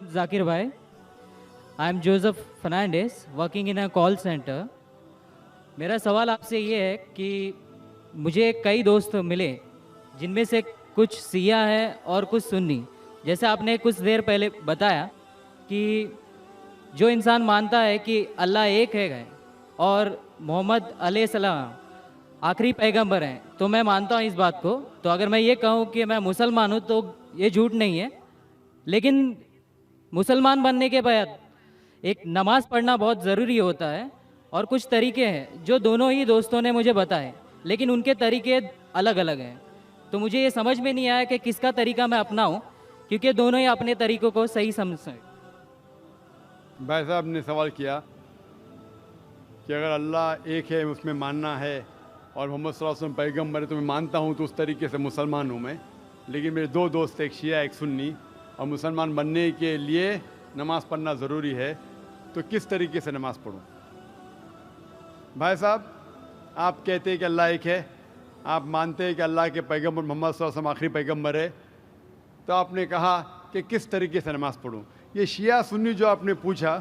Zakir bhai, I am Joseph Fernandez, working in a call center. मेरा सवाल आपसे ये है कि मुझे कई दोस्त मिले जिनमें से कुछ सिया है और कुछ सुन्नी। जैसे आपने कुछ देर पहले बताया कि जो इंसान मानता है कि अल्लाह एक है और मोहम्मद अलैहिस्सलाम आखिरी पैगंबर हैं, तो मैं मानता हूँ इस बात को। तो अगर मैं ये कहूँ कि मैं मुसलमान हूँ तो ये झूठ नहीं है। लेकिन मुसलमान बनने के बाद एक नमाज़ पढ़ना बहुत ज़रूरी होता है और कुछ तरीके हैं जो दोनों ही दोस्तों ने मुझे बताए, लेकिन उनके तरीके अलग अलग हैं। तो मुझे ये समझ में नहीं आया कि किसका तरीका मैं अपनाऊं, क्योंकि दोनों ही अपने तरीकों को सही समझते हैं। भाई साहब ने सवाल किया कि अगर अल्लाह एक है उसमें मानना है और मोहम्मद सल्लल्लाहु अलैहि वसल्लम पैगम्बर है तो मैं मानता हूँ, तो उस तरीके से मुसलमान हूँ मैं। लेकिन मेरे दो दोस्त, एक शिया एक सुन्नी, और मुसलमान बनने के लिए नमाज़ पढ़ना ज़रूरी है, तो किस तरीके से नमाज़ पढ़ूँ? भाई साहब, आप कहते हैं कि अल्लाह एक है, आप मानते हैं कि अल्लाह के पैगम्बर मोहम्मद सल्लल्लाहु अलैहि वसल्लम आखिरी पैगम्बर है, तो आपने कहा कि किस तरीके से नमाज़ पढ़ूँ। ये शिया सुन्नी जो आपने पूछा,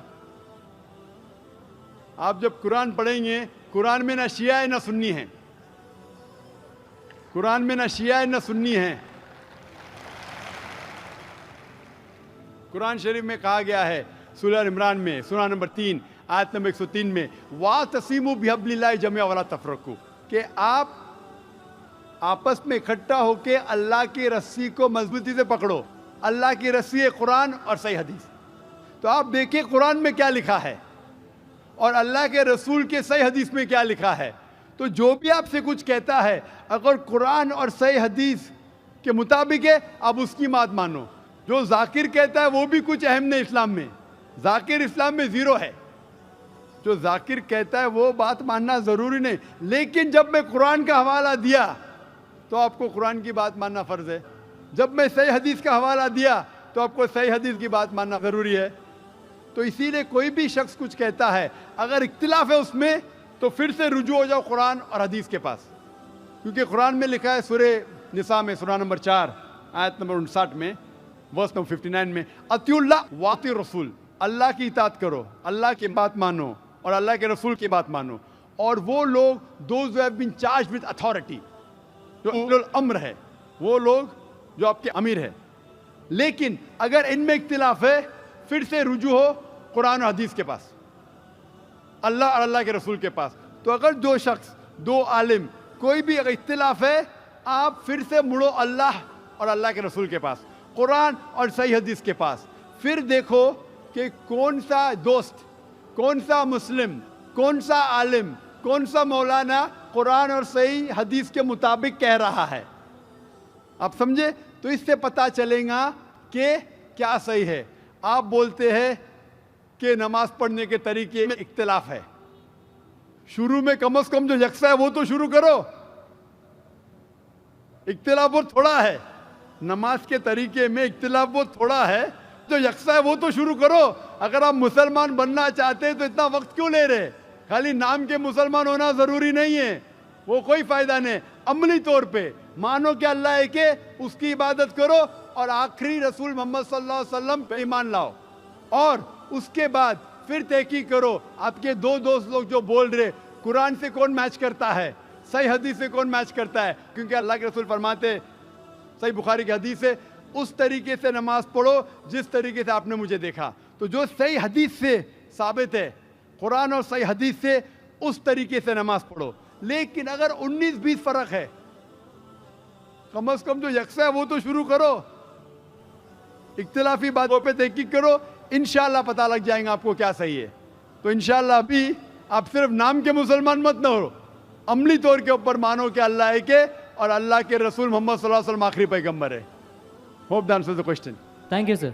आप जब कुरान पढ़ेंगे, कुरान में ना शिया है ना सुन्नी है, कुरान में ना शिया है ना सुन्नी है। कुरान शरीफ में कहा गया है सूरह इमरान में सूरह नंबर 3 आयत नंबर 103 में, वातसिमु बिहब्लिल्लाहि जमीअन वला तफरकू, कि आप आपस में इकट्ठा होकर अल्लाह की रस्सी को मजबूती से पकड़ो। अल्लाह की रस्सी है कुरान और सही हदीस। तो आप देखिए कुरान में क्या लिखा है और अल्लाह के रसूल के सही हदीस में क्या लिखा है। तो जो भी आपसे कुछ कहता है, अगर कुरान और सही हदीस के मुताबिक है, आप उसकी बात मानो। जो जाकिर कहता है वो भी कुछ अहम नहीं इस्लाम में, जाकिर इस्लाम में ज़ीरो है। जो जाकिर कहता है वो बात मानना ज़रूरी नहीं, लेकिन जब मैं कुरान का हवाला दिया तो आपको कुरान की बात मानना फ़र्ज़ है। जब मैं सही हदीस का हवाला दिया तो आपको सही हदीस की बात मानना ज़रूरी है। तो इसीलिए कोई भी शख्स कुछ कहता है, अगर इख्तिलाफ है उसमें, तो फिर से रुजू हो जाओ कुरान और हदीस के पास, क्योंकि कुरान में लिखा है सूरह निसा में सूरह नंबर 4 आयत नंबर 59 में वर्स नंबर 59 में, अतिउल्लाह वाति रसूल, अल्लाह की इताअत करो, अल्लाह की बात मानो और अल्लाह के रसूल की बात मानो। और वो लोग those who have been charged with authority, जो उलुल अम्र है, वो लोग जो आपके अमीर है। लेकिन अगर इनमें इख्तिलाफ है, फिर से रुजू हो कुरान और हदीस के पास, अल्लाह और अल्लाह के रसूल के पास। तो अगर दो शख्स, दो आलिम, कोई भी अगर इख्तिलाफ है, आप फिर से मुड़ो अल्लाह और अल्लाह के रसूल के पास, कुरान और सही हदीस के पास। फिर देखो कि कौन सा दोस्त, कौन सा मुस्लिम, कौन सा आलिम, कौन सा मौलाना कुरान और सही हदीस के मुताबिक कह रहा है। आप समझे? तो इससे पता चलेगा कि क्या सही है। आप बोलते हैं कि नमाज पढ़ने के तरीके में इख्तिलाफ है, शुरू में कम से कम जो यकसा है वो तो शुरू करो। इख्तिलाफ वो थोड़ा है, नमाज के तरीके में इख्तिलाफ वो थोड़ा है, जो यकसा है वो तो शुरू करो। अगर आप मुसलमान बनना चाहते हैं तो इतना वक्त क्यों ले रहे? खाली नाम के मुसलमान होना ज़रूरी नहीं है, वो कोई फ़ायदा नहीं। अमली तौर पे मानो कि अल्लाह एक है, उसकी इबादत करो और आखिरी रसूल मोहम्मद सल्लल्लाहु अलैहि वसल्लम पे ईमान लाओ, और उसके बाद फिर तहकीक करो। आपके दो दोस्त लोग जो बोल रहे कुरान से कौन मैच करता है, सही हदीस से कौन मैच करता है, क्योंकि अल्लाह के रसूल फरमाते सही बुखारी की हदीस है, उस तरीके से नमाज पढ़ो जिस तरीके से आपने मुझे देखा। तो जो सही हदीस से साबित है, कुरान और सही हदीस से, उस तरीके से नमाज पढ़ो। लेकिन अगर 19-20 फ़र्क है, कम से कम जो यकसा है वो तो शुरू करो। इख्तिलाफी बातों पे तहकीक करो, इंशाअल्लाह पता लग जाएगा आपको क्या सही है। तो इंशाअल्लाह अभी आप सिर्फ नाम के मुसलमान मत न हो, अमली तौर के ऊपर मानो कि अल्लाह एक है और अल्लाह के रसूल मोहम्मद सल्लल्लाहु अलैहि वसल्लम आखिरी पैगंबर है। Hope that answers the question. Thank you sir.